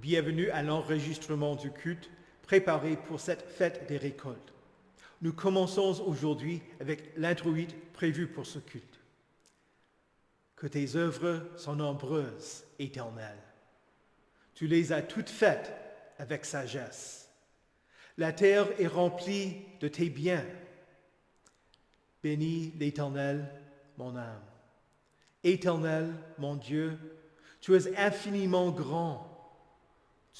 Bienvenue à l'enregistrement du culte préparé pour cette fête des récoltes. Nous commençons aujourd'hui avec l'introït prévu pour ce culte. Que tes œuvres sont nombreuses, Éternel. Tu les as toutes faites avec sagesse. La terre est remplie de tes biens. Bénis l'Éternel, mon âme. Éternel, mon Dieu, tu es infiniment grand.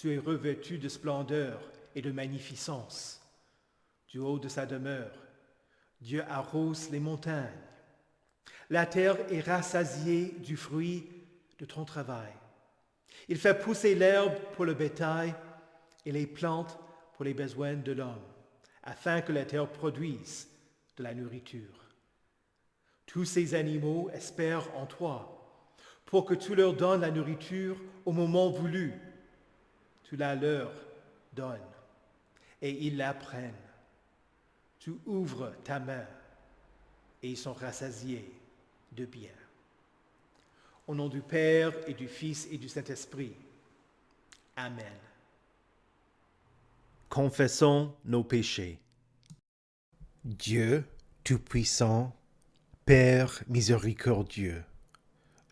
Tu es revêtu de splendeur et de magnificence. Du haut de sa demeure, Dieu arrose les montagnes. La terre est rassasiée du fruit de ton travail. Il fait pousser l'herbe pour le bétail et les plantes pour les besoins de l'homme, afin que la terre produise de la nourriture. Tous ces animaux espèrent en toi, pour que tu leur donnes la nourriture au moment voulu. Tu la leur donnes, et ils la prennent. Tu ouvres ta main, et ils sont rassasiés de bien. Au nom du Père et du Fils et du Saint-Esprit. Amen. Confessons nos péchés. Dieu Tout-Puissant, Père miséricordieux,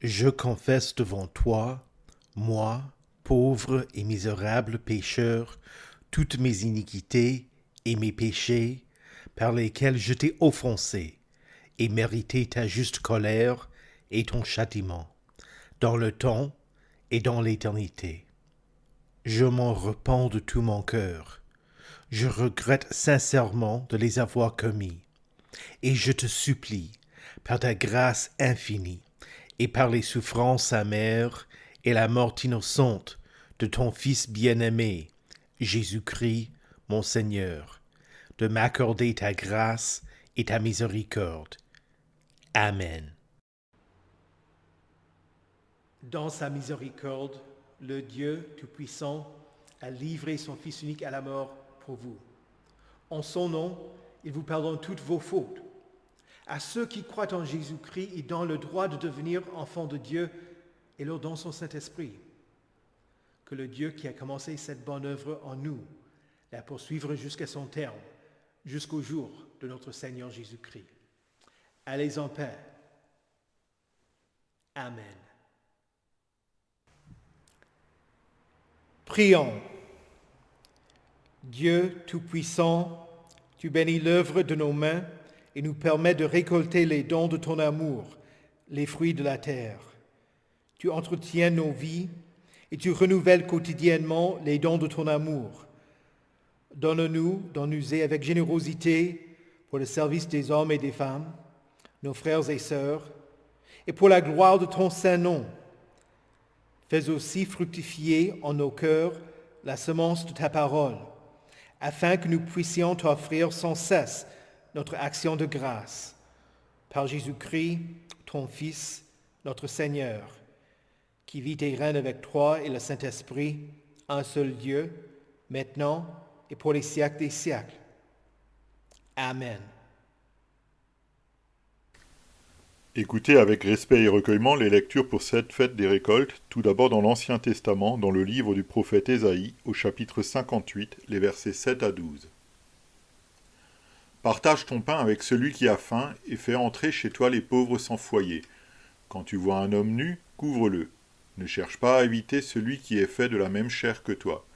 je confesse devant toi, moi, pauvre et misérable pécheur, toutes mes iniquités et mes péchés par lesquels je t'ai offensé et mérité ta juste colère et ton châtiment, dans le temps et dans l'éternité. Je m'en repens de tout mon cœur. Je regrette sincèrement de les avoir commis, et je te supplie, par ta grâce infinie, et par les souffrances amères et la mort innocente de ton Fils bien-aimé, Jésus-Christ, mon Seigneur, de m'accorder ta grâce et ta miséricorde. Amen. Dans sa miséricorde, le Dieu Tout-Puissant a livré son Fils unique à la mort pour vous. En son nom, il vous pardonne toutes vos fautes. À ceux qui croient en Jésus-Christ, il donne le droit de devenir enfants de Dieu et leur donne son Saint-Esprit. Que le Dieu qui a commencé cette bonne œuvre en nous la poursuivra jusqu'à son terme, jusqu'au jour de notre Seigneur Jésus-Christ. Allez en paix. Amen. Prions. Dieu Tout-Puissant, tu bénis l'œuvre de nos mains et nous permets de récolter les dons de ton amour, les fruits de la terre. Tu entretiens nos vies et tu renouvelles quotidiennement les dons de ton amour. Donne-nous d'en user avec générosité pour le service des hommes et des femmes, nos frères et sœurs, et pour la gloire de ton saint nom. Fais aussi fructifier en nos cœurs la semence de ta parole, afin que nous puissions t'offrir sans cesse notre action de grâce. Par Jésus-Christ, ton Fils, notre Seigneur, qui vit et règne avec toi et le Saint-Esprit, un seul Dieu, maintenant et pour les siècles des siècles. Amen. Écoutez avec respect et recueillement les lectures pour cette fête des récoltes, tout d'abord dans l'Ancien Testament, dans le livre du prophète Ésaïe, au chapitre 58, les versets 7 à 12. Partage ton pain avec celui qui a faim et fais entrer chez toi les pauvres sans foyer. Quand tu vois un homme nu, couvre-le. Ne cherche pas à éviter celui qui est fait de la même chair que toi.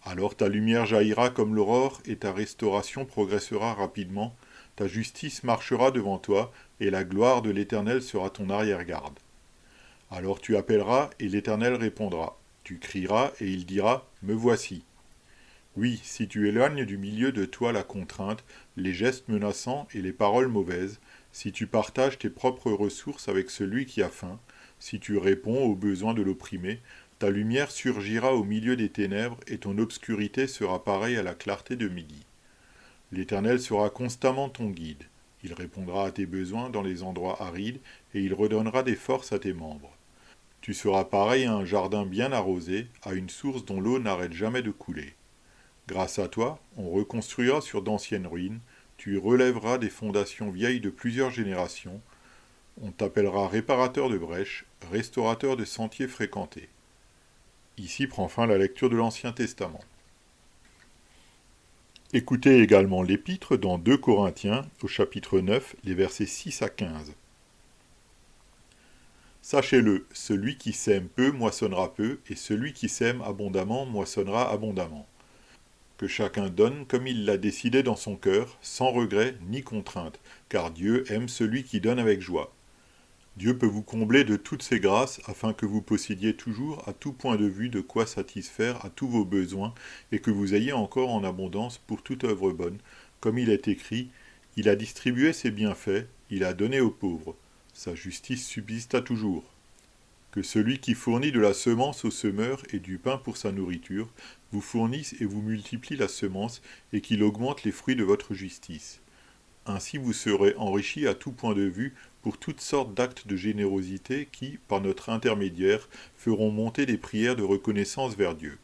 Alors ta lumière jaillira comme l'aurore et ta restauration progressera rapidement. Ta justice marchera devant toi, et la gloire de l'Éternel sera ton arrière-garde. Alors tu appelleras, et l'Éternel répondra. Tu crieras, et il dira, « Me voici ». Oui, si tu éloignes du milieu de toi la contrainte, les gestes menaçants et les paroles mauvaises, si tu partages tes propres ressources avec celui qui a faim, si tu réponds aux besoins de l'opprimé, ta lumière surgira au milieu des ténèbres, et ton obscurité sera pareille à la clarté de midi. L'Éternel sera constamment ton guide. Il répondra à tes besoins dans les endroits arides et il redonnera des forces à tes membres. Tu seras pareil à un jardin bien arrosé, à une source dont l'eau n'arrête jamais de couler. Grâce à toi, on reconstruira sur d'anciennes ruines, tu relèveras des fondations vieilles de plusieurs générations, on t'appellera réparateur de brèches, restaurateur de sentiers fréquentés. Ici prend fin la lecture de l'Ancien Testament. Écoutez également l'Épître dans 2 Corinthiens, au chapitre 9, les versets 6 à 15. Sachez-le, celui qui sème peu moissonnera peu, et celui qui sème abondamment moissonnera abondamment. Que chacun donne comme il l'a décidé dans son cœur, sans regret ni contrainte, car Dieu aime celui qui donne avec joie. Dieu peut vous combler de toutes ses grâces, afin que vous possédiez toujours, à tout point de vue, de quoi satisfaire à tous vos besoins, et que vous ayez encore en abondance pour toute œuvre bonne. Comme il est écrit, « Il a distribué ses bienfaits, il a donné aux pauvres. Sa justice subsista toujours. » Que celui qui fournit de la semence au semeur et du pain pour sa nourriture, vous fournisse et vous multiplie la semence, et qu'il augmente les fruits de votre justice. Ainsi vous serez enrichis à tout point de vue pour toutes sortes d'actes de générosité qui, par notre intermédiaire, feront monter des prières de reconnaissance vers Dieu.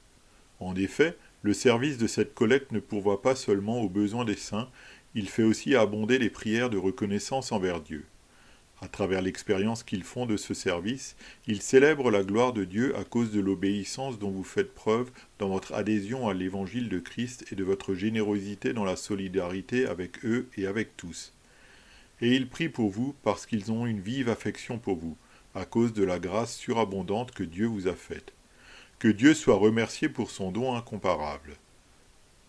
En effet, le service de cette collecte ne pourvoit pas seulement aux besoins des saints, il fait aussi abonder les prières de reconnaissance envers Dieu. À travers l'expérience qu'ils font de ce service, ils célèbrent la gloire de Dieu à cause de l'obéissance dont vous faites preuve dans votre adhésion à l'évangile de Christ et de votre générosité dans la solidarité avec eux et avec tous. Et ils prient pour vous parce qu'ils ont une vive affection pour vous, à cause de la grâce surabondante que Dieu vous a faite. Que Dieu soit remercié pour son don incomparable.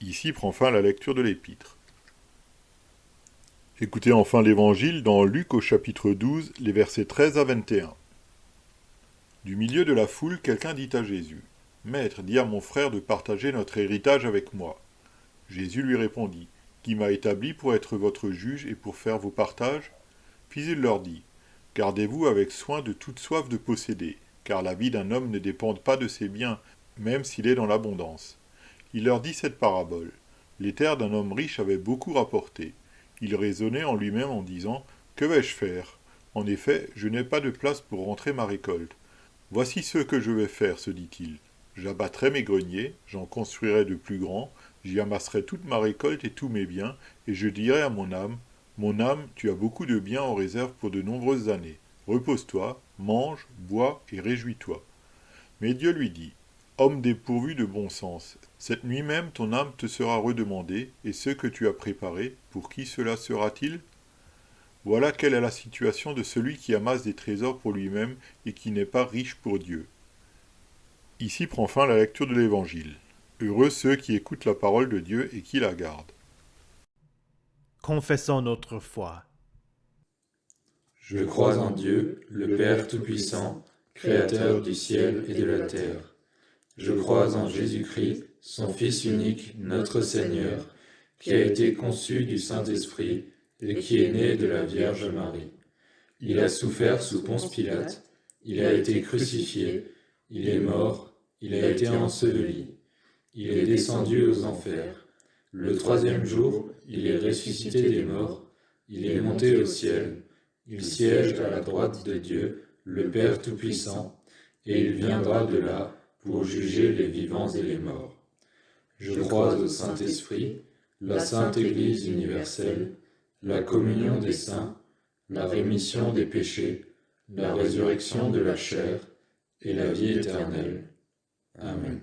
Ici prend fin la lecture de l'Épître. Écoutez enfin l'Évangile dans Luc au chapitre 12, les versets 13 à 21. Du milieu de la foule, quelqu'un dit à Jésus, « Maître, dis à mon frère de partager notre héritage avec moi. » Jésus lui répondit, « Qui m'a établi pour être votre juge et pour faire vos partages ?» Puis il leur dit, « Gardez-vous avec soin de toute soif de posséder, car la vie d'un homme ne dépend pas de ses biens, même s'il est dans l'abondance. » Il leur dit cette parabole. Les terres d'un homme riche avaient beaucoup rapporté. Il raisonnait en lui-même en disant « Que vais-je faire ? En effet, je n'ai pas de place pour rentrer ma récolte. Voici ce que je vais faire, se dit-il. J'abattrai mes greniers, j'en construirai de plus grands, j'y amasserai toute ma récolte et tous mes biens, et je dirai à mon âme, « Mon âme, tu as beaucoup de biens en réserve pour de nombreuses années. Repose-toi, mange, bois et réjouis-toi. » Mais Dieu lui dit, « Homme dépourvu de bon sens, cette nuit même ton âme te sera redemandée, et ce que tu as préparé, pour qui cela sera-t-il ? Voilà quelle est la situation de celui qui amasse des trésors pour lui-même et qui n'est pas riche pour Dieu. » Ici prend fin la lecture de l'Évangile. Heureux ceux qui écoutent la parole de Dieu et qui la gardent. Confessons notre foi. Je crois en Dieu, le Père Tout-Puissant, Créateur du ciel et de la terre. Je crois en Jésus-Christ, son Fils unique, notre Seigneur, qui a été conçu du Saint-Esprit et qui est né de la Vierge Marie. Il a souffert sous Ponce Pilate, il a été crucifié, il est mort, il a été enseveli, il est descendu aux enfers. Le troisième jour, il est ressuscité des morts, il est monté au ciel, il siège à la droite de Dieu, le Père Tout-Puissant, et il viendra de là pour juger les vivants et les morts. Je crois au Saint-Esprit, la Sainte Église universelle, la communion des saints, la rémission des péchés, la résurrection de la chair et la vie éternelle. Amen.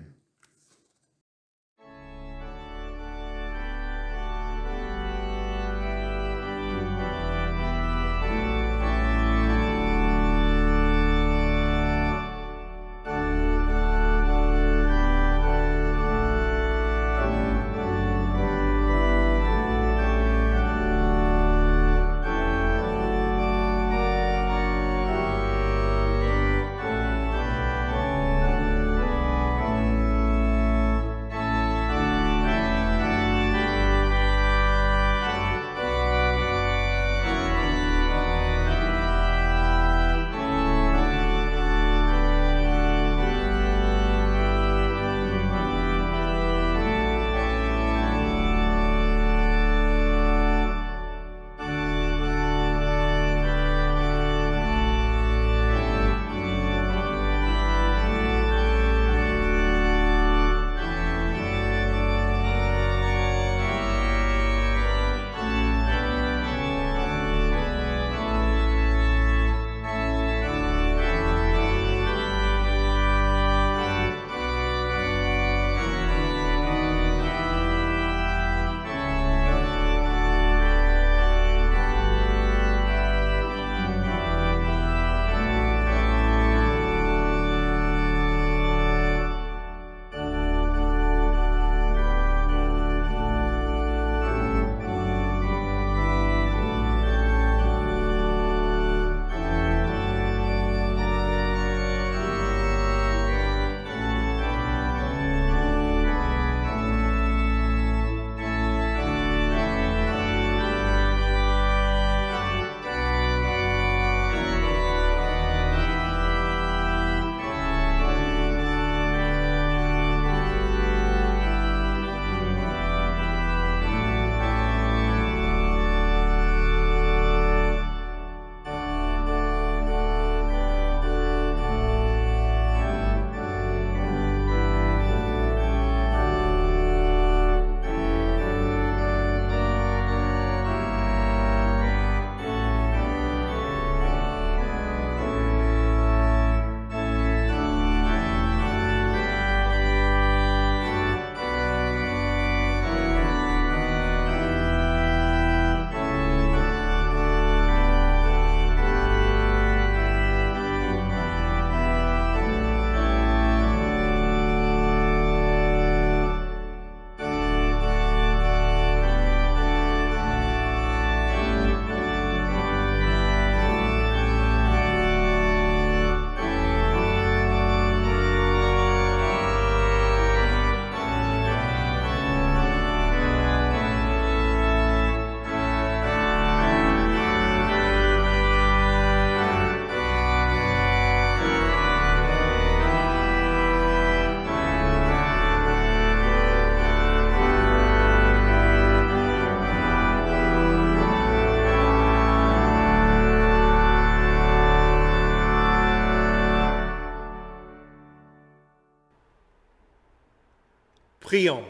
Prions.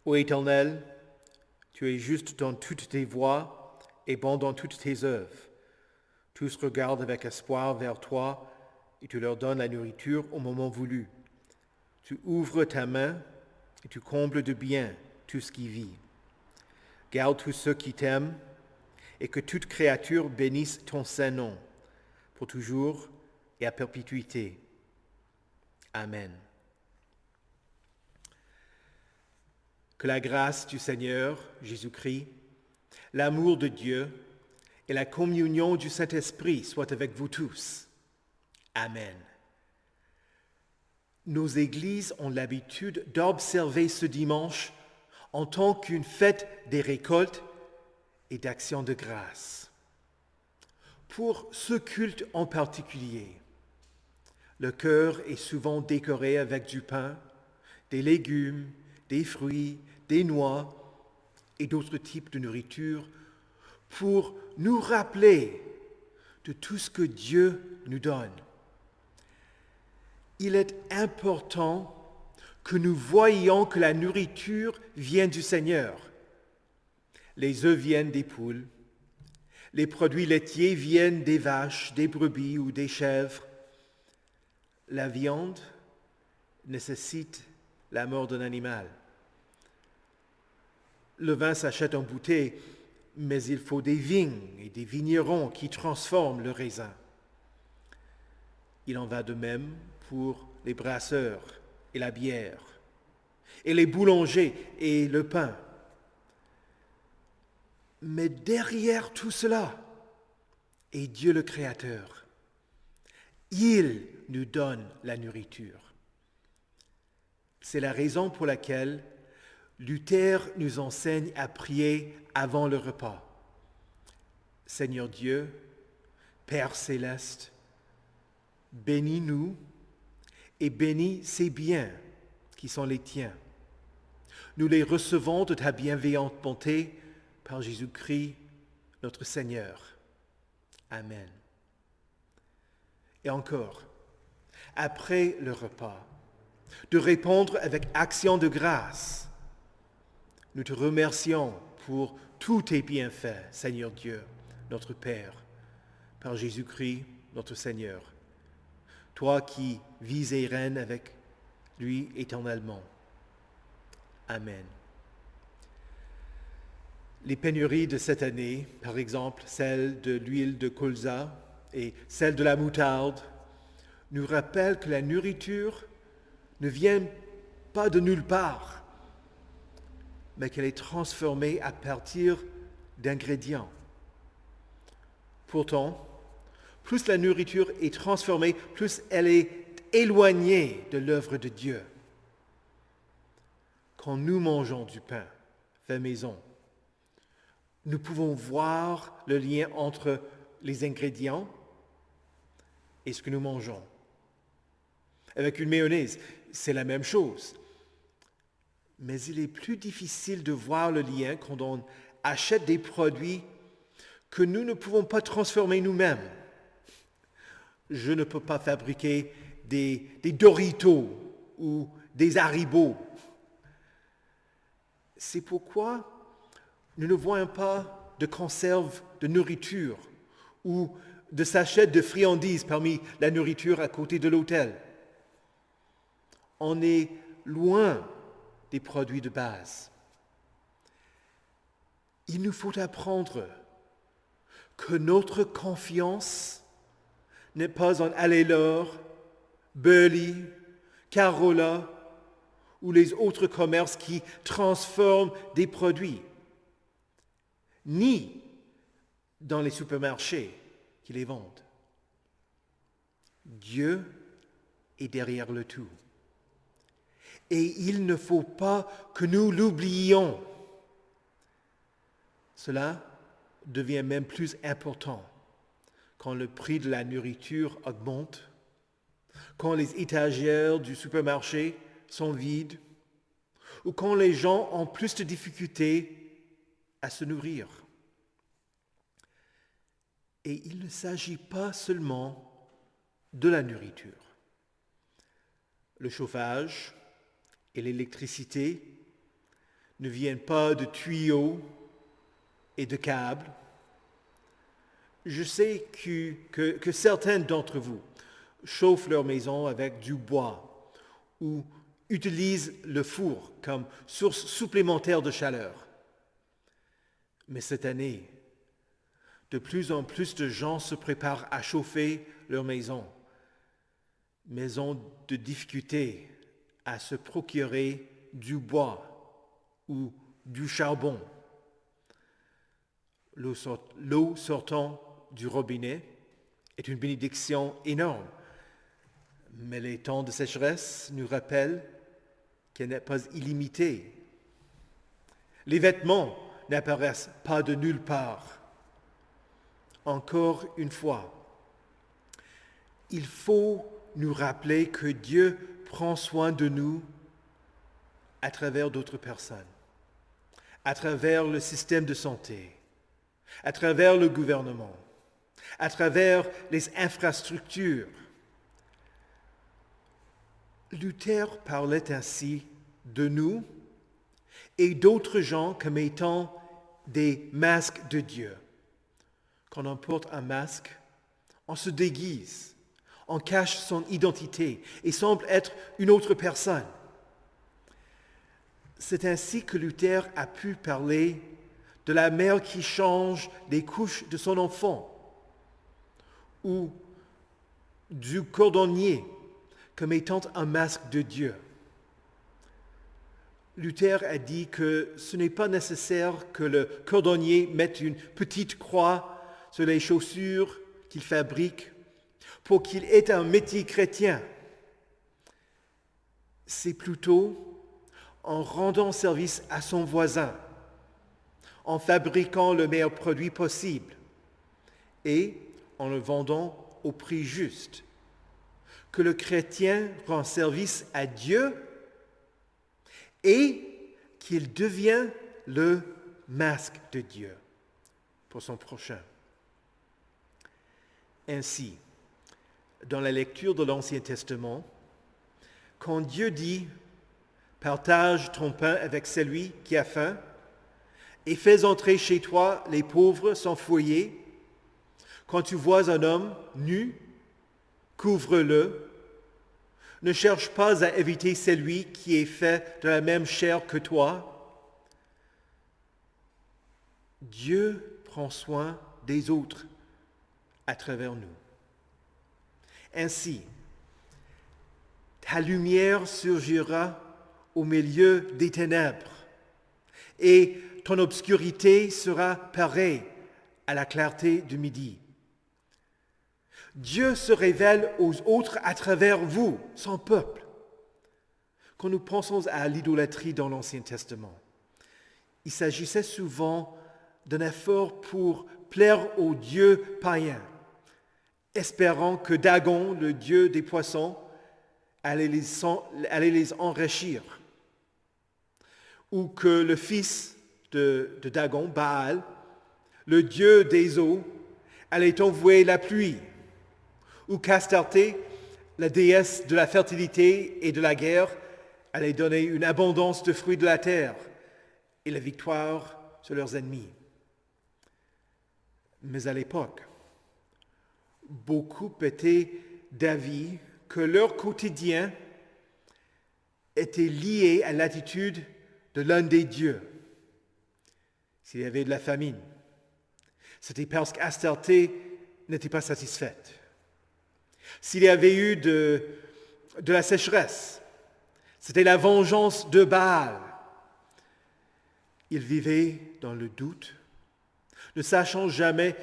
Ô Éternel, tu es juste dans toutes tes voies et bon dans toutes tes œuvres. Tous regardent avec espoir vers toi et tu leur donnes la nourriture au moment voulu. Tu ouvres ta main et tu combles de bien tout ce qui vit. Garde tous ceux qui t'aiment et que toute créature bénisse ton saint nom, pour toujours et à perpétuité. Amen. Que la grâce du Seigneur Jésus-Christ, l'amour de Dieu et la communion du Saint-Esprit soient avec vous tous. Amen. Nos églises ont l'habitude d'observer ce dimanche en tant qu'une fête des récoltes et d'action de grâce. Pour ce culte en particulier, le chœur est souvent décoré avec du pain, des légumes, des fruits, des noix et d'autres types de nourriture pour nous rappeler de tout ce que Dieu nous donne. Il est important que nous voyions que la nourriture vient du Seigneur. Les œufs viennent des poules, les produits laitiers viennent des vaches, des brebis ou des chèvres. La viande nécessite la mort d'un animal. Le vin s'achète en bouteille, mais il faut des vignes et des vignerons qui transforment le raisin. Il en va de même pour les brasseurs et la bière, et les boulangers et le pain. Mais derrière tout cela est Dieu le Créateur. Il nous donne la nourriture. C'est la raison pour laquelle Luther nous enseigne à prier avant le repas. Seigneur Dieu, Père céleste, bénis-nous et bénis ces biens qui sont les tiens. Nous les recevons de ta bienveillante bonté par Jésus-Christ, notre Seigneur. Amen. Et encore, après le repas, de répondre avec action de grâce. Nous te remercions pour tous tes bienfaits, Seigneur Dieu, notre Père, par Jésus-Christ, notre Seigneur. Toi qui vis et règnes avec lui éternellement. Amen. Les pénuries de cette année, par exemple celle de l'huile de colza et celle de la moutarde, nous rappellent que la nourriture ne vient pas de nulle part, mais qu'elle est transformée à partir d'ingrédients. Pourtant, plus la nourriture est transformée, plus elle est éloignée de l'œuvre de Dieu. Quand nous mangeons du pain fait maison, nous pouvons voir le lien entre les ingrédients et ce que nous mangeons. Avec une mayonnaise, c'est la même chose. Mais il est plus difficile de voir le lien quand on achète des produits que nous ne pouvons pas transformer nous-mêmes. Je ne peux pas fabriquer des Doritos ou des Haribo. C'est pourquoi nous ne voyons pas de conserve de nourriture ou de sachets de friandises parmi la nourriture à côté de l'autel. On est loin des produits de base. Il nous faut apprendre que notre confiance n'est pas en Allelor, Burley, Carola ou les autres commerces qui transforment des produits, ni dans les supermarchés qui les vendent. Dieu est derrière le tout. Et il ne faut pas que nous l'oublions. Cela devient même plus important quand le prix de la nourriture augmente, quand les étagères du supermarché sont vides, ou quand les gens ont plus de difficultés à se nourrir. Et il ne s'agit pas seulement de la nourriture. Le chauffage, et l'électricité ne viennent pas de tuyaux et de câbles. Je sais que certains d'entre vous chauffent leur maison avec du bois ou utilisent le four comme source supplémentaire de chaleur. Mais cette année, de plus en plus de gens se préparent à chauffer leur maison, mais ont de difficultés à se procurer du bois ou du charbon. L'eau sortant du robinet est une bénédiction énorme, mais les temps de sécheresse nous rappellent qu'elle n'est pas illimitée. Les vêtements n'apparaissent pas de nulle part. Encore une fois, il faut nous rappeler que Dieu prend soin de nous à travers d'autres personnes, à travers le système de santé, à travers le gouvernement, à travers les infrastructures. Luther parlait ainsi de nous et d'autres gens comme étant des masques de Dieu. Quand on porte un masque, on se déguise, on cache son identité et semble être une autre personne. C'est ainsi que Luther a pu parler de la mère qui change les couches de son enfant ou du cordonnier comme étant un masque de Dieu. Luther a dit que ce n'est pas nécessaire que le cordonnier mette une petite croix sur les chaussures qu'il fabrique pour qu'il ait un métier chrétien. C'est plutôt en rendant service à son voisin, en fabriquant le meilleur produit possible et en le vendant au prix juste, que le chrétien rend service à Dieu et qu'il devient le masque de Dieu pour son prochain. Ainsi, dans la lecture de l'Ancien Testament, quand Dieu dit « Partage ton pain avec celui qui a faim et fais entrer chez toi les pauvres sans foyer. Quand tu vois un homme nu, couvre-le. Ne cherche pas à éviter celui qui est fait de la même chair que toi. » Dieu prend soin des autres à travers nous. Ainsi, ta lumière surgira au milieu des ténèbres et ton obscurité sera pareille à la clarté du midi. Dieu se révèle aux autres à travers vous, son peuple. Quand nous pensons à l'idolâtrie dans l'Ancien Testament, il s'agissait souvent d'un effort pour plaire aux dieux païens, espérant que Dagon, le dieu des poissons, allait les enrichir, ou que le fils de Dagon, Baal, le dieu des eaux, allait envoyer la pluie, ou qu'Astarté, la déesse de la fertilité et de la guerre, allait donner une abondance de fruits de la terre et la victoire sur leurs ennemis. Mais à l'époque, beaucoup étaient d'avis que leur quotidien était lié à l'attitude de l'un des dieux. S'il y avait de la famine, c'était parce qu'Astarté n'était pas satisfaite. S'il y avait eu de la sécheresse, c'était la vengeance de Baal. Ils vivaient dans le doute, ne sachant jamais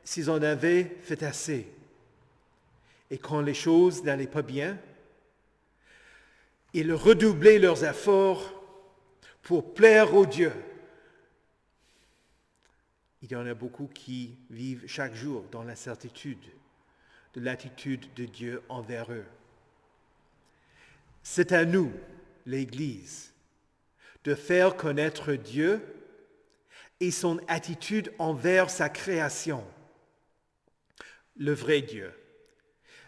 s'ils en avaient fait assez. Et quand les choses n'allaient pas bien, ils redoublaient leurs efforts pour plaire aux dieux. Il y en a beaucoup qui vivent chaque jour dans l'incertitude de l'attitude de Dieu envers eux. C'est à nous, l'Église, de faire connaître Dieu et son attitude envers sa création, le vrai Dieu.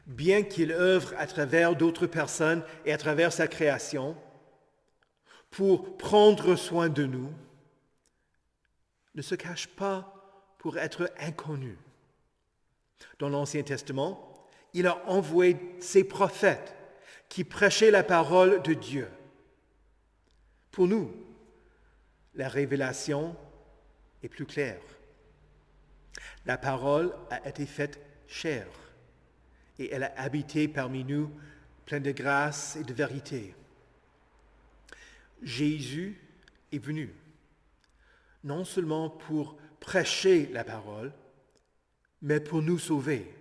Bien qu'il œuvre à travers d'autres personnes et à travers sa création, pour prendre soin de nous, ne se cache pas pour être inconnu. Dans l'Ancien Testament, il a envoyé ses prophètes qui prêchaient la parole de Dieu. Pour nous, la révélation est plus claire. La parole a été faite chair et elle a habité parmi nous, pleine de grâce et de vérité. Jésus est venu, non seulement pour prêcher la parole, mais pour nous sauver.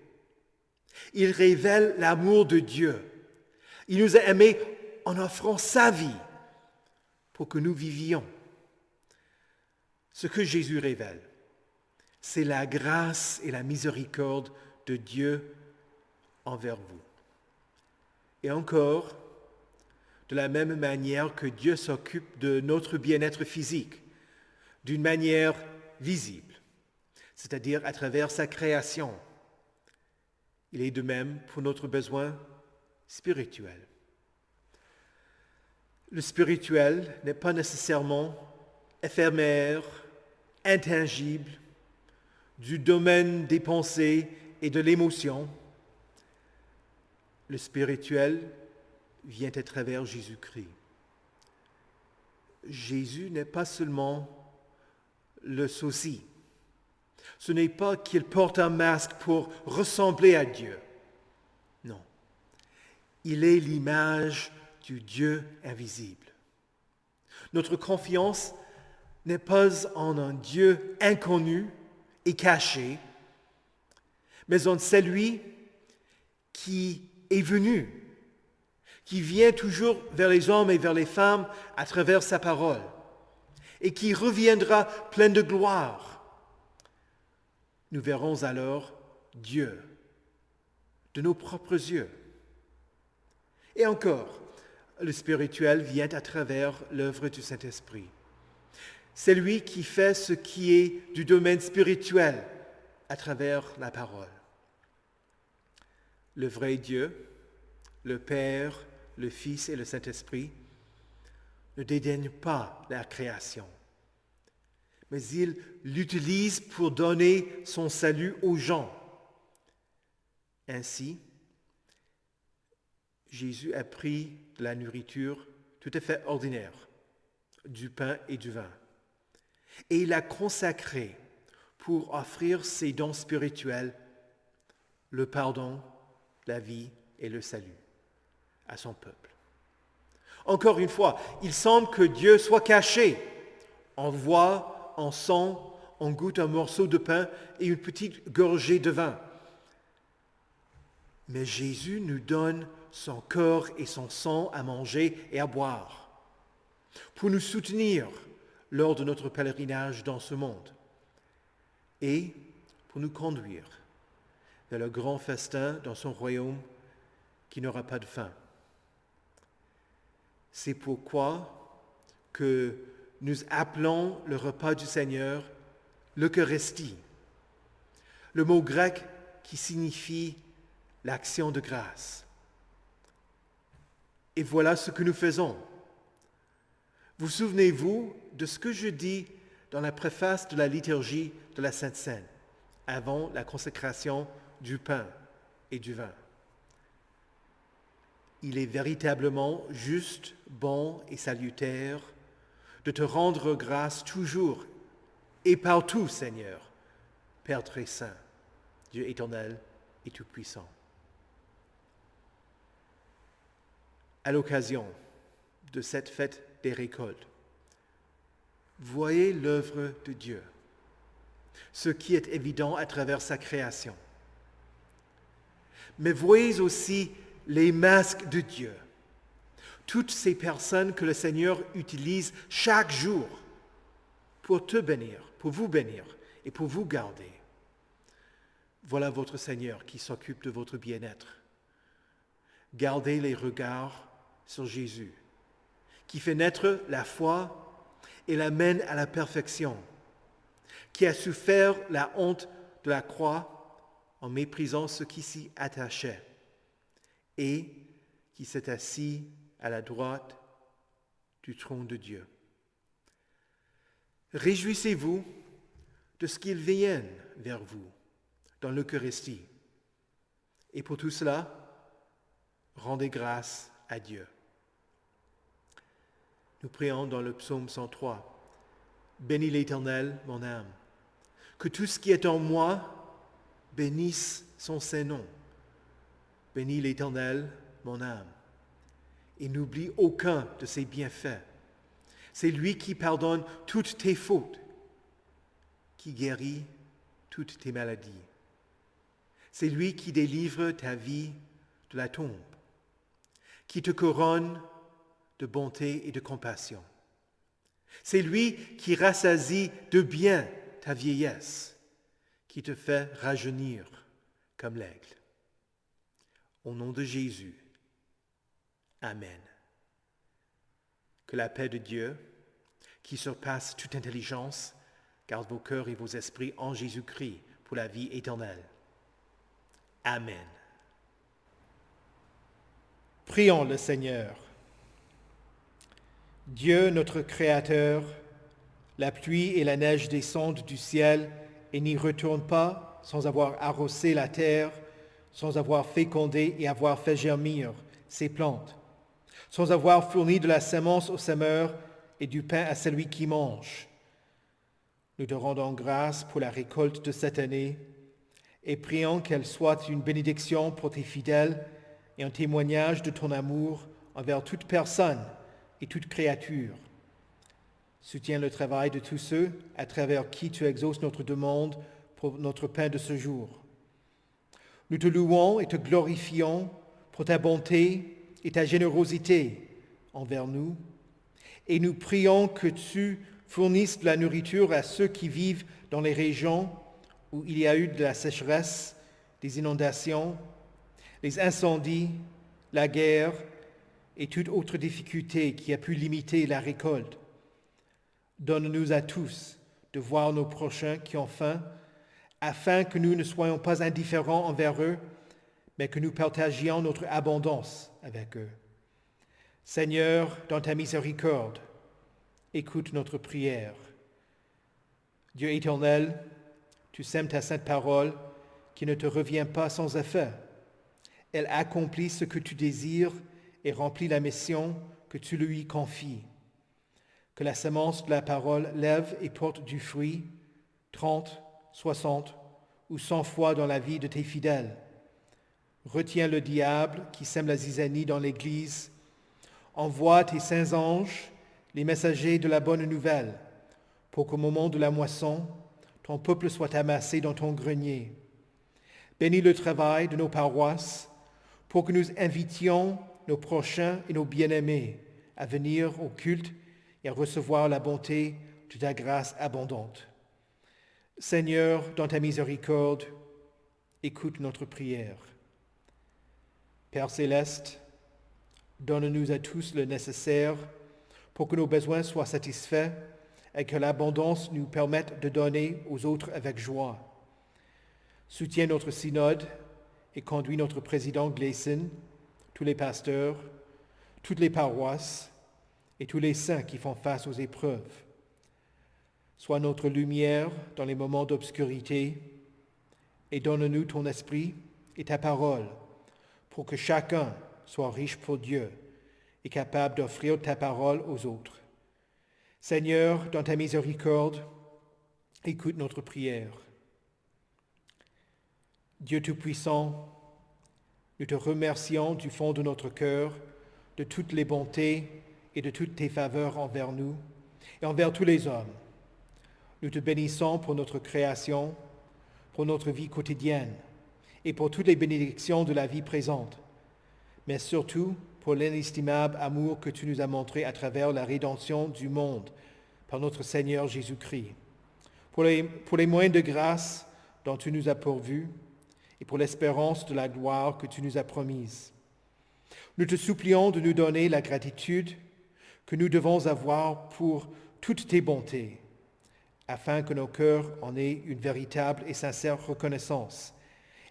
Il révèle l'amour de Dieu. Il nous a aimés en offrant sa vie pour que nous vivions. Ce que Jésus révèle, c'est la grâce et la miséricorde de Dieu envers vous. Et encore, de la même manière que Dieu s'occupe de notre bien-être physique, d'une manière visible, c'est-à-dire à travers sa création, il est de même pour notre besoin spirituel. Le spirituel n'est pas nécessairement éphémère, intangible, du domaine des pensées et de l'émotion. Le spirituel vient à travers Jésus-Christ. Jésus n'est pas seulement le sosie. Ce n'est pas qu'il porte un masque pour ressembler à Dieu. Non. Il est l'image du Dieu invisible. Notre confiance n'est pas en un Dieu inconnu et caché, mais en celui qui est venu, qui vient toujours vers les hommes et vers les femmes à travers sa parole, et qui reviendra plein de gloire. Nous verrons alors Dieu de nos propres yeux. Et encore, le spirituel vient à travers l'œuvre du Saint-Esprit. C'est lui qui fait ce qui est du domaine spirituel à travers la parole. Le vrai Dieu, le Père, le Fils et le Saint-Esprit ne dédaignent pas la création, mais il l'utilise pour donner son salut aux gens. Ainsi, Jésus a pris de la nourriture tout à fait ordinaire, du pain et du vin, et il l'a consacré pour offrir ses dons spirituels, le pardon, la vie et le salut à son peuple. Encore une fois, il semble que Dieu soit caché. On voit, on sent, on goûte un morceau de pain et une petite gorgée de vin. Mais Jésus nous donne son corps et son sang à manger et à boire pour nous soutenir lors de notre pèlerinage dans ce monde et pour nous conduire vers le grand festin dans son royaume qui n'aura pas de fin. C'est pourquoi que nous appelons le repas du Seigneur l'Eucharistie, le mot grec qui signifie l'action de grâce. Et voilà ce que nous faisons. Vous souvenez-vous de ce que je dis dans la préface de la liturgie de la Sainte Seine, avant la consécration du pain et du vin? Il est véritablement juste, bon et salutaire de te rendre grâce toujours et partout, Seigneur, Père très saint, Dieu éternel et tout-puissant. À l'occasion de cette fête des récoltes, voyez l'œuvre de Dieu, ce qui est évident à travers sa création. Mais voyez aussi les masques de Dieu, toutes ces personnes que le Seigneur utilise chaque jour pour te bénir, pour vous bénir et pour vous garder. Voilà votre Seigneur qui s'occupe de votre bien-être. Gardez les regards sur Jésus, qui fait naître la foi et l'amène à la perfection, qui a souffert la honte de la croix en méprisant ceux qui s'y attachaient, et qui s'est assis à la droite du trône de Dieu. Réjouissez-vous de ce qu'ils viennent vers vous dans l'Eucharistie. Et pour tout cela, rendez grâce à Dieu. Nous prions dans le psaume 103. Bénis l'Éternel, mon âme. Que tout ce qui est en moi bénisse son Saint-Nom. Bénis l'Éternel, mon âme. Et n'oublie aucun de ses bienfaits. C'est lui qui pardonne toutes tes fautes, qui guérit toutes tes maladies. C'est lui qui délivre ta vie de la tombe, qui te couronne de bonté et de compassion. C'est lui qui rassasie de bien ta vieillesse, qui te fait rajeunir comme l'aigle. Au nom de Jésus, Amen. Que la paix de Dieu, qui surpasse toute intelligence, garde vos cœurs et vos esprits en Jésus-Christ pour la vie éternelle. Amen. Prions le Seigneur. Dieu, notre Créateur, la pluie et la neige descendent du ciel et n'y retournent pas sans avoir arrosé la terre, sans avoir fécondé et avoir fait germir ses plantes, sans avoir fourni de la semence au semeur et du pain à celui qui mange. Nous te rendons grâce pour la récolte de cette année et prions qu'elle soit une bénédiction pour tes fidèles et un témoignage de ton amour envers toute personne et toute créature. Soutiens le travail de tous ceux à travers qui tu exauces notre demande pour notre pain de ce jour. Nous te louons et te glorifions pour ta bonté et ta générosité envers nous, et nous prions que tu fournisses de la nourriture à ceux qui vivent dans les régions où il y a eu de la sécheresse, des inondations, les incendies, la guerre et toute autre difficulté qui a pu limiter la récolte. Donne-nous à tous de voir nos prochains qui ont faim, afin que nous ne soyons pas indifférents envers eux, mais que nous partagions notre abondance avec eux. Seigneur, dans ta miséricorde, écoute notre prière. Dieu éternel, tu sèmes ta sainte parole qui ne te revient pas sans effet. Elle accomplit ce que tu désires et remplit la mission que tu lui confies. Que la semence de la parole lève et porte du fruit, 30, 60 ou 100 fois dans la vie de tes fidèles. Retiens le diable qui sème la zizanie dans l'Église. Envoie tes saints anges, les messagers de la bonne nouvelle, pour qu'au moment de la moisson, ton peuple soit amassé dans ton grenier. Bénis le travail de nos paroisses, pour que nous invitions nos prochains et nos bien-aimés à venir au culte et à recevoir la bonté de ta grâce abondante. Seigneur, dans ta miséricorde, écoute notre prière. Père céleste, donne-nous à tous le nécessaire pour que nos besoins soient satisfaits et que l'abondance nous permette de donner aux autres avec joie. Soutiens notre synode et conduis notre président Gleason, tous les pasteurs, toutes les paroisses et tous les saints qui font face aux épreuves. Sois notre lumière dans les moments d'obscurité et donne-nous ton esprit et ta parole pour que chacun soit riche pour Dieu et capable d'offrir ta parole aux autres. Seigneur, dans ta miséricorde, écoute notre prière. Dieu Tout-Puissant, nous te remercions du fond de notre cœur de toutes les bontés et de toutes tes faveurs envers nous et envers tous les hommes. Nous te bénissons pour notre création, pour notre vie quotidienne et pour toutes les bénédictions de la vie présente, mais surtout pour l'inestimable amour que tu nous as montré à travers la rédemption du monde par notre Seigneur Jésus-Christ, pour les moyens de grâce dont tu nous as pourvus et pour l'espérance de la gloire que tu nous as promise. Nous te supplions de nous donner la gratitude que nous devons avoir pour toutes tes bontés, afin que nos cœurs en aient une véritable et sincère reconnaissance,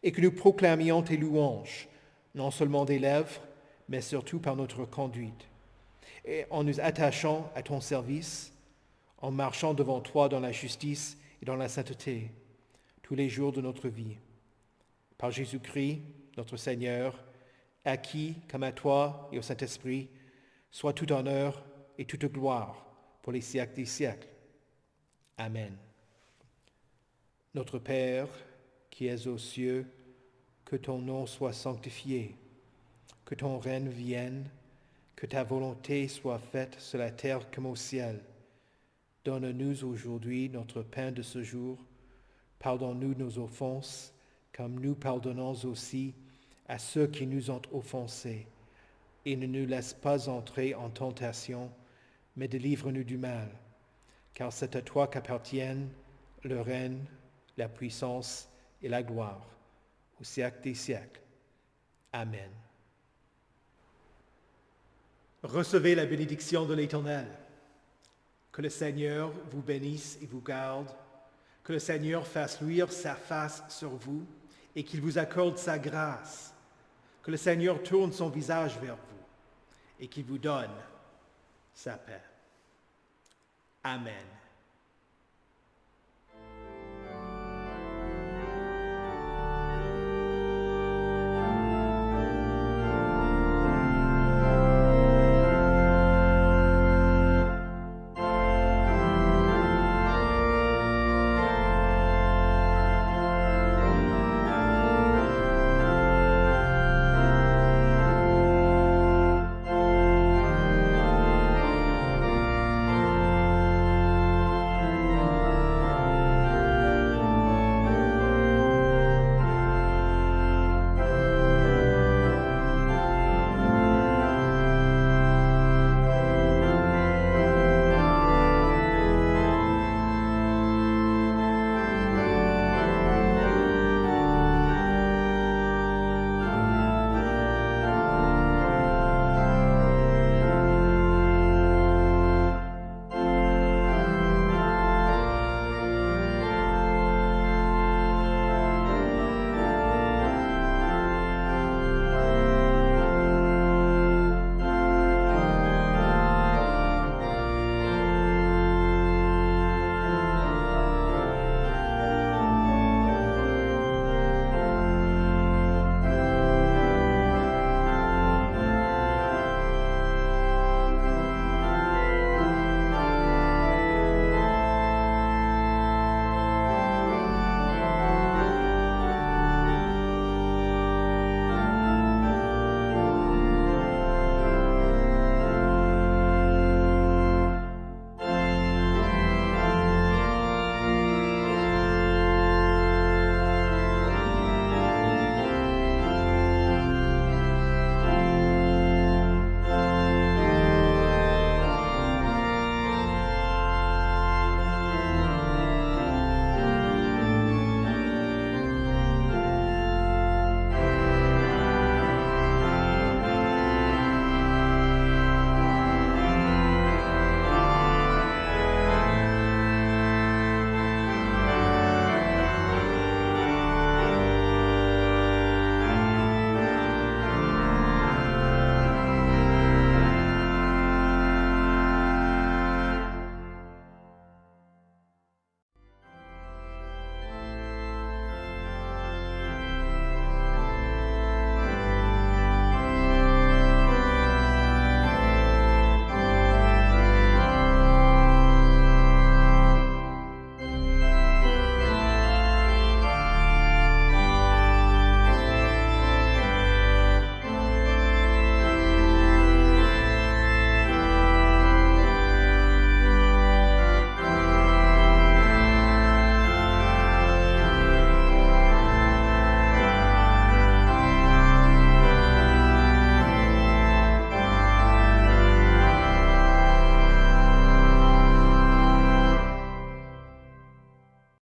et que nous proclamions tes louanges, non seulement des lèvres, mais surtout par notre conduite. et en nous attachant à ton service, en marchant devant toi dans la justice et dans la sainteté, tous les jours de notre vie. Par Jésus-Christ, notre Seigneur, à qui, comme à toi et au Saint-Esprit, soit tout honneur et toute gloire pour les siècles des siècles. Amen. Notre Père, qui es aux cieux, que ton nom soit sanctifié, que ton règne vienne, que ta volonté soit faite sur la terre comme au ciel. Donne-nous aujourd'hui notre pain de ce jour. Pardonne-nous nos offenses, comme nous pardonnons aussi à ceux qui nous ont offensés. Et ne nous laisse pas entrer en tentation, mais délivre-nous du mal. Car c'est à toi qu'appartiennent le règne, la puissance et la gloire, au siècle des siècles. Amen. Recevez la bénédiction de l'Éternel. Que le Seigneur vous bénisse et vous garde. Que le Seigneur fasse luire sa face sur vous et qu'il vous accorde sa grâce. Que le Seigneur tourne son visage vers vous et qu'il vous donne sa paix. Amen.